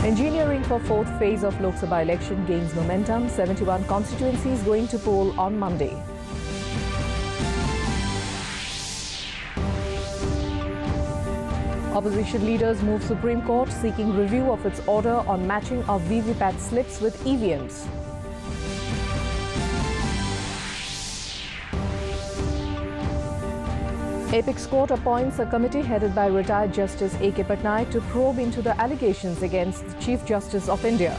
Engineering for fourth phase of Lok Sabha election gains momentum. 71 constituencies going to poll on Monday. Opposition leaders move Supreme Court seeking review of its order on matching of VVPAT slips with EVMs. Apex Court appoints a committee headed by retired Justice A.K. Patnaik to probe into the allegations against the Chief Justice of India.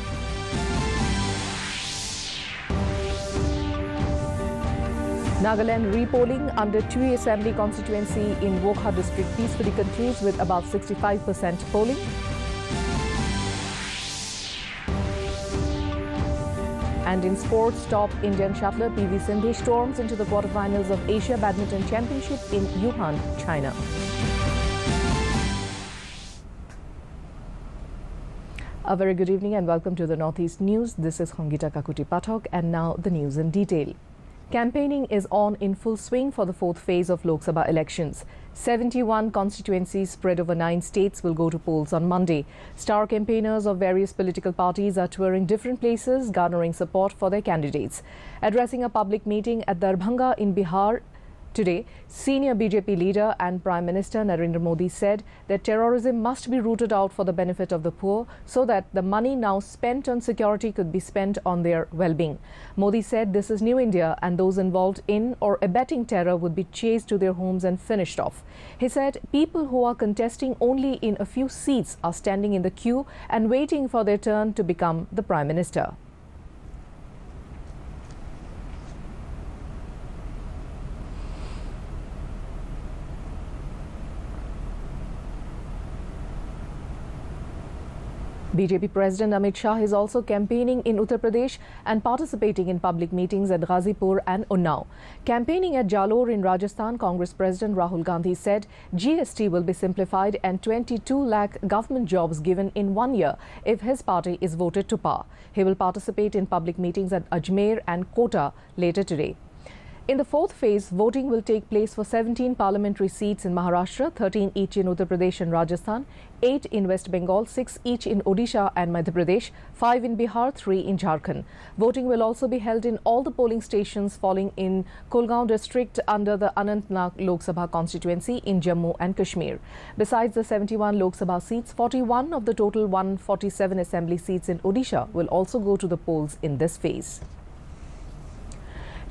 Nagaland repolling under Tui Assembly constituency in Wokha district peacefully concludes with about 65% polling. And in sports, top Indian shuttler PV Sindhu storms into the quarterfinals of Asia Badminton Championship in Wuhan, China. A very good evening and welcome to the Northeast News. This is Hongita Kakuti Pathok and now the news in detail. Campaigning is on in full swing for the fourth phase of Lok Sabha elections. 71 constituencies spread over 9 states will go to polls on Monday. Star campaigners of various political parties are touring different places, garnering support for their candidates. Addressing a public meeting at Darbhanga in Bihar today, senior BJP leader and Prime Minister Narendra Modi said that terrorism must be rooted out for the benefit of the poor so that the money now spent on security could be spent on their well-being. Modi said this is New India and those involved in or abetting terror would be chased to their homes and finished off. He said people who are contesting only in a few seats are standing in the queue and waiting for their turn to become the Prime Minister. BJP President Amit Shah is also campaigning in Uttar Pradesh and participating in public meetings at Ghazipur and Unnao. Campaigning at Jalore in Rajasthan, Congress President Rahul Gandhi said GST will be simplified and 22 lakh government jobs given in 1 year if his party is voted to power. He will participate in public meetings at Ajmer and Kota later today. In the fourth phase, voting will take place for 17 parliamentary seats in Maharashtra, 13 each in Uttar Pradesh and Rajasthan, 8 in West Bengal, 6 each in Odisha and Madhya Pradesh, 5 in Bihar, 3 in Jharkhand. Voting will also be held in all the polling stations falling in Kulgaon district under the Anantnag Lok Sabha constituency in Jammu and Kashmir. Besides the 71 Lok Sabha seats, 41 of the total 147 assembly seats in Odisha will also go to the polls in this phase.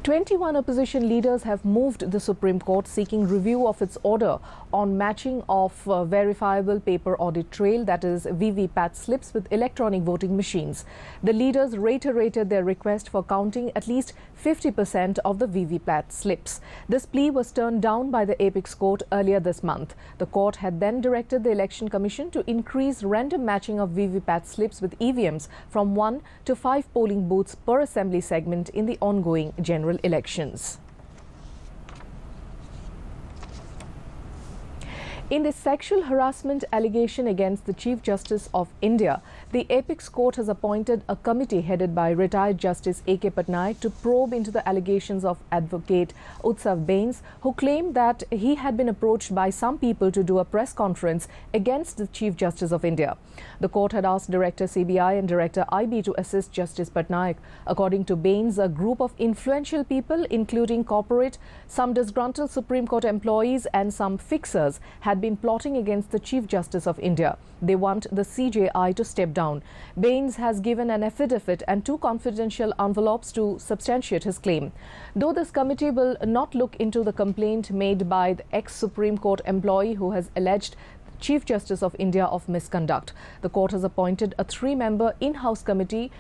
21 opposition leaders have moved the Supreme Court seeking review of its order on matching of verifiable paper audit trail, that is VVPAT slips, with electronic voting machines. The leaders reiterated their request for counting at least 50% of the VVPAT slips. This plea was turned down by the Apex Court earlier this month. The court had then directed the Election Commission to increase random matching of VVPAT slips with EVMs from 1 to 5 polling booths per assembly segment in the ongoing general elections. In the sexual harassment allegation against the Chief Justice of India, the Apex Court has appointed a committee headed by retired Justice A.K. Patnaik to probe into the allegations of Advocate Utsav Bains, who claimed that he had been approached by some people to do a press conference against the Chief Justice of India. The court had asked Director CBI and Director IB to assist Justice Patnaik. According to Bains, a group of influential people, including corporate, some disgruntled Supreme Court employees and some fixers, had been plotting against the Chief Justice of India. They want the CJI to step down. Bains has given an affidavit and 2 confidential envelopes to substantiate his claim. Though this committee will not look into the complaint made by the ex-Supreme Court employee who has alleged Chief Justice of India of misconduct, the court has appointed a 3-member in-house committee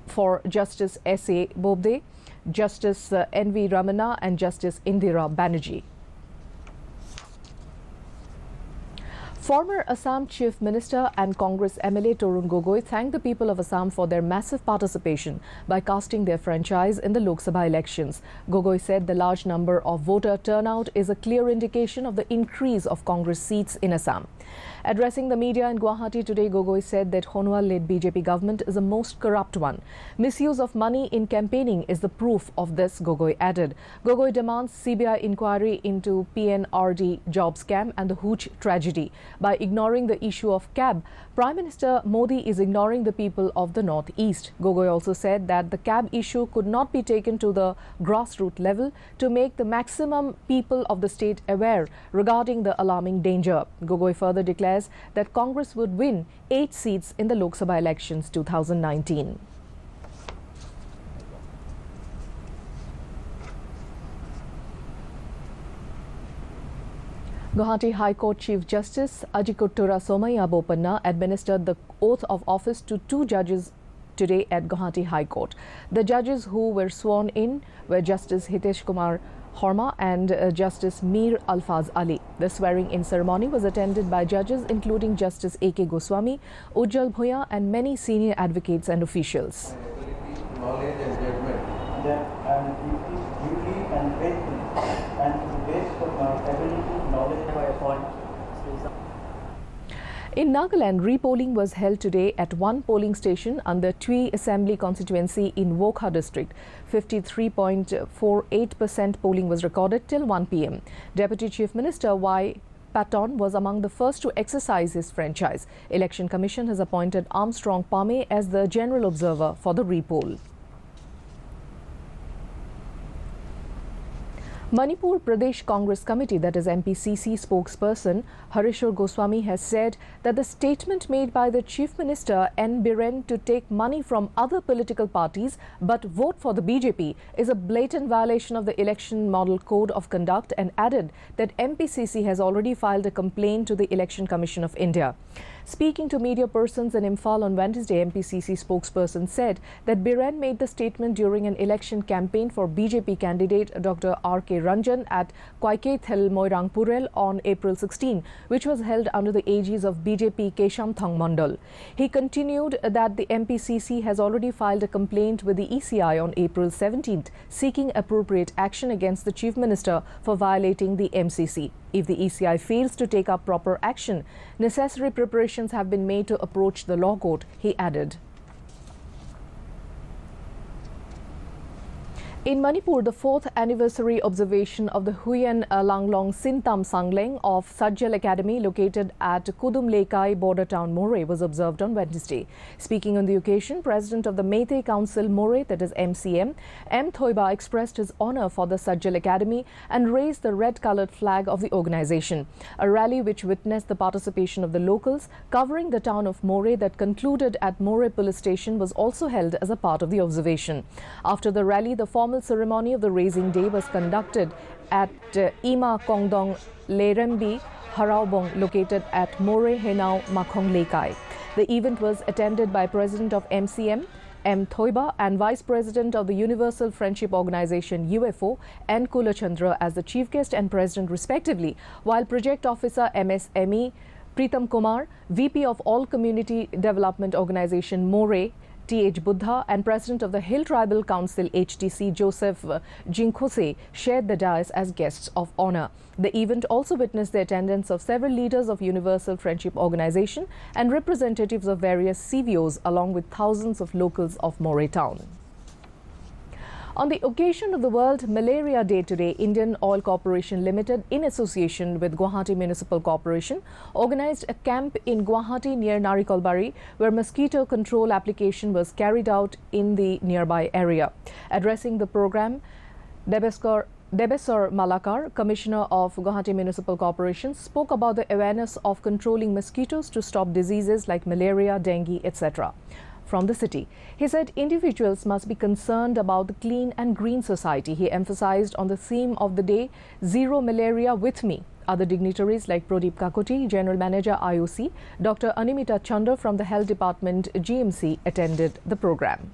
for Justice S.A. Bobde, Justice N.V. Ramana and Justice Indira Banerjee. Former Assam Chief Minister and Congress MLA Torun Gogoi thanked the people of Assam for their massive participation by casting their franchise in the Lok Sabha elections. Gogoi said the large number of voter turnout is a clear indication of the increase of Congress seats in Assam. Addressing the media in Guwahati today, Gogoi said that Honwal-led BJP government is the most corrupt one. Misuse of money in campaigning is the proof of this, Gogoi added. Gogoi demands CBI inquiry into PNRD job scam and the Hooch tragedy. By ignoring the issue of cab, Prime Minister Modi is ignoring the people of the North-East. Gogoi also said that the cab issue could not be taken to the grassroots level to make the maximum people of the state aware regarding the alarming danger. Gogoi further declares that Congress would win 8 seats in the Lok Sabha elections 2019. Guwahati High Court Chief Justice Ajikuttura Somaiya Bopanna administered the oath of office to 2 judges today at Guwahati High Court. The judges who were sworn in were Justice Hitesh Kumar Horma and Justice Mir Alfaz Ali. The swearing-in ceremony was attended by judges including Justice A.K. Goswami, Ujjal Bhuya and many senior advocates and officials. Knowledge and judgment that I will duty and faithful and to the best of my ability, knowledge by upon. In Nagaland, repolling was held today at one polling station under Tui Assembly constituency in Wokha district. 53.48% polling was recorded till 1 p.m. Deputy Chief Minister Y. Patton was among the first to exercise his franchise. Election Commission has appointed Armstrong Pame as the general observer for the repoll. Manipur Pradesh Congress Committee, that is MPCC spokesperson Harishwar Goswami, has said that the statement made by the Chief Minister N. Biren to take money from other political parties but vote for the BJP is a blatant violation of the Election Model Code of Conduct, and added that MPCC has already filed a complaint to the Election Commission of India. Speaking to media persons in Imphal on Wednesday, MPCC spokesperson said that Biren made the statement during an election campaign for BJP candidate Dr. R.K. Ranjan at Kwaikethel Moirangpurel on April 16, which was held under the aegis of BJP Kesham Thang Mandal. He continued that the MPCC has already filed a complaint with the ECI on April 17th, seeking appropriate action against the Chief Minister for violating the MCC. If the ECI fails to take up proper action, necessary preparations have been made to approach the law court, he added. In Manipur, the 4th anniversary observation of the Huyen Langlong Sintam Sangleng of Sajjal Academy located at Kudum Lekai border town Moray was observed on Wednesday. Speaking on the occasion, President of the Meitei Council Moray, that is MCM, M. Thoiba, expressed his honour for the Sajjal Academy and raised the red-coloured flag of the organisation. A rally which witnessed the participation of the locals covering the town of Moray that concluded at Moray Police Station was also held as a part of the observation. After the rally, the formal ceremony of the raising day was conducted at Ima Kongdong Lerembi Haraubong located at Moray Henau Makhong Lekai. The event was attended by President of MCM M. Thoiba and Vice President of the Universal Friendship Organization UFO N. Kulachandra as the Chief Guest and President respectively, while Project Officer MSME Pritam Kumar, VP of All Community Development Organization Moray T.H. Buddha and President of the Hill Tribal Council HTC Joseph Jinkhose shared the dais as guests of honor. The event also witnessed the attendance of several leaders of Universal Friendship Organization and representatives of various CVOs along with thousands of locals of Moray town. On the occasion of the World Malaria Day today, Indian Oil Corporation Limited, in association with Guwahati Municipal Corporation, organized a camp in Guwahati near Narikolbari, where mosquito control application was carried out in the nearby area. Addressing the program, Debesar Malakar, Commissioner of Guwahati Municipal Corporation, spoke about the awareness of controlling mosquitoes to stop diseases like malaria, dengue, etc. from the city. He said individuals must be concerned about the clean and green society. He emphasized on the theme of the day, Zero Malaria with Me. Other dignitaries like Pradeep Kakoti, General Manager IOC, Dr. Animita Chander from the Health Department GMC attended the program.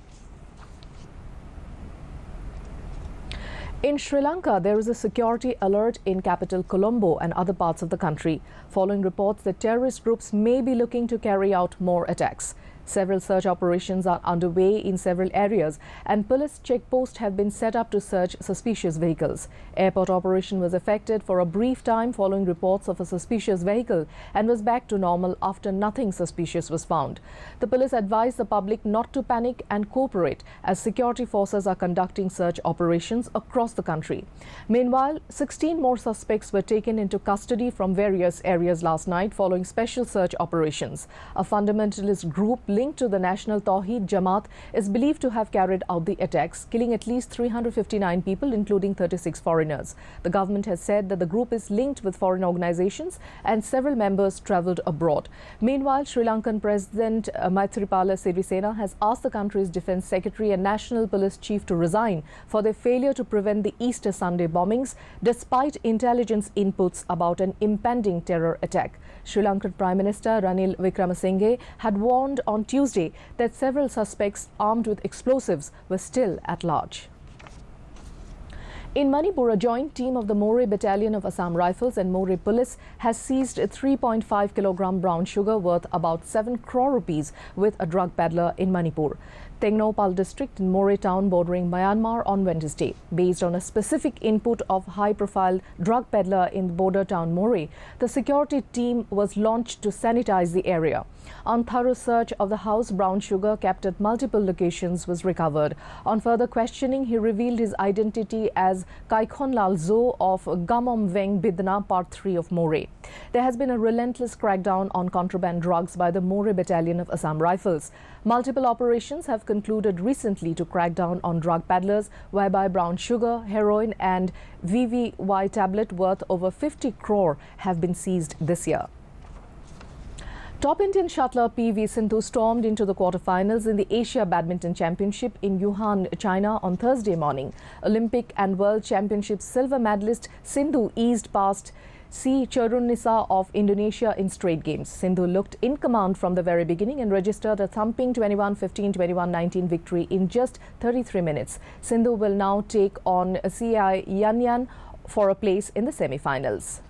In Sri Lanka, there is a security alert in capital Colombo and other parts of the country, following reports that terrorist groups may be looking to carry out more attacks. Several search operations are underway in several areas, and police checkposts have been set up to search suspicious vehicles. Airport operation was affected for a brief time following reports of a suspicious vehicle and was back to normal after nothing suspicious was found. The police advised the public not to panic and cooperate as security forces are conducting search operations across the country. Meanwhile, 16 more suspects were taken into custody from various areas last night following special search operations. A fundamentalist group linked to the National Tawheed Jamaat is believed to have carried out the attacks, killing at least 359 people, including 36 foreigners. The government has said that the group is linked with foreign organizations and several members travelled abroad. Meanwhile, Sri Lankan President Maithripala Sirisena has asked the country's Defence Secretary and National Police Chief to resign for their failure to prevent the Easter Sunday bombings, despite intelligence inputs about an impending terror attack. Sri Lankan Prime Minister Ranil Wickremesinghe had warned on Tuesday that several suspects armed with explosives were still at large. In Manipur, a joint team of the Moray Battalion of Assam Rifles and Moray Police has seized 3.5 kilogram brown sugar worth about 7 crore rupees with a drug peddler in Manipur, Tengnopal district in Moray town bordering Myanmar on Wednesday. Based on a specific input of high-profile drug peddler in the border town Moray, the security team was launched to sanitize the area. On thorough search of the house, brown sugar kept at multiple locations was recovered. On further questioning, he revealed his identity as Kaikhonlal Zo of Gamom Veng Bidna, Part 3 of Moray. There has been a relentless crackdown on contraband drugs by the Moray Battalion of Assam Rifles. Multiple operations have concluded recently to crack down on drug peddlers, whereby brown sugar, heroin and VVY tablet worth over 50 crore have been seized this year. Top Indian shuttler PV Sindhu stormed into the quarterfinals in the Asia Badminton Championship in Wuhan, China on Thursday morning. Olympic and World Championship silver medalist Sindhu eased past C. Charunnisa of Indonesia in straight games. Sindhu looked in command from the very beginning and registered a thumping 21-15, 21-19 victory in just 33 minutes. Sindhu will now take on C.I. Yanyan for a place in the semi-finals.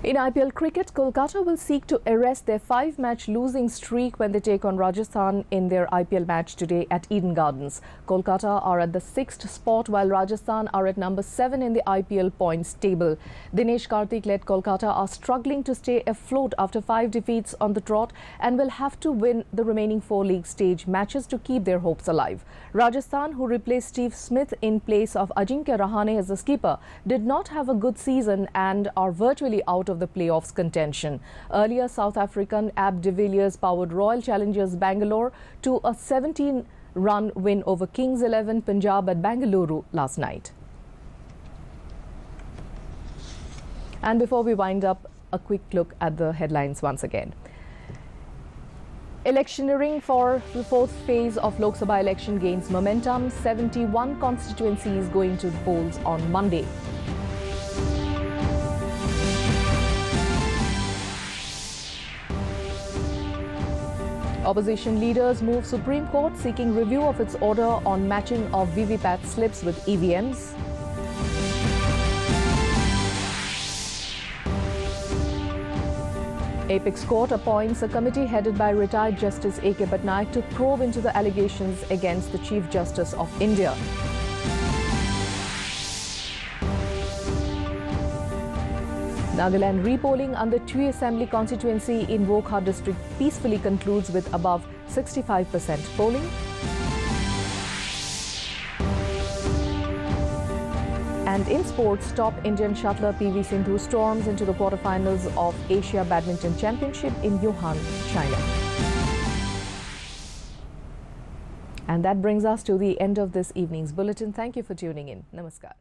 In IPL cricket, Kolkata will seek to arrest their 5-match losing streak when they take on Rajasthan in their IPL match today at Eden Gardens. Kolkata are at the 6th spot while Rajasthan are at number 7 in the IPL points table. Dinesh Karthik-led Kolkata are struggling to stay afloat after 5 defeats on the trot and will have to win the remaining 4 league stage matches to keep their hopes alive. Rajasthan, who replaced Steve Smith in place of Ajinkya Rahane as the skipper, did not have a good season and are virtually out of the playoffs contention. Earlier, South African Ab de Villiers powered Royal Challengers Bangalore to a 17-run win over Kings 11 Punjab at Bangalore last night. And before we wind up, a quick look at the headlines once again. Electioneering for the 4th phase of Lok Sabha election gains momentum. 71 constituencies going to the polls on Monday. Opposition leaders move Supreme Court seeking review of its order on matching of VVPAT slips with EVMs. Apex Court appoints a committee headed by retired Justice A.K. Patnaik to probe into the allegations against the Chief Justice of India. Nagaland repolling under Tui Assembly constituency in Wokha district peacefully concludes with above 65% polling. And in sports, top Indian shuttler PV Sindhu storms into the quarterfinals of Asia Badminton Championship in Wuhan, China. And that brings us to the end of this evening's bulletin. Thank you for tuning in. Namaskar.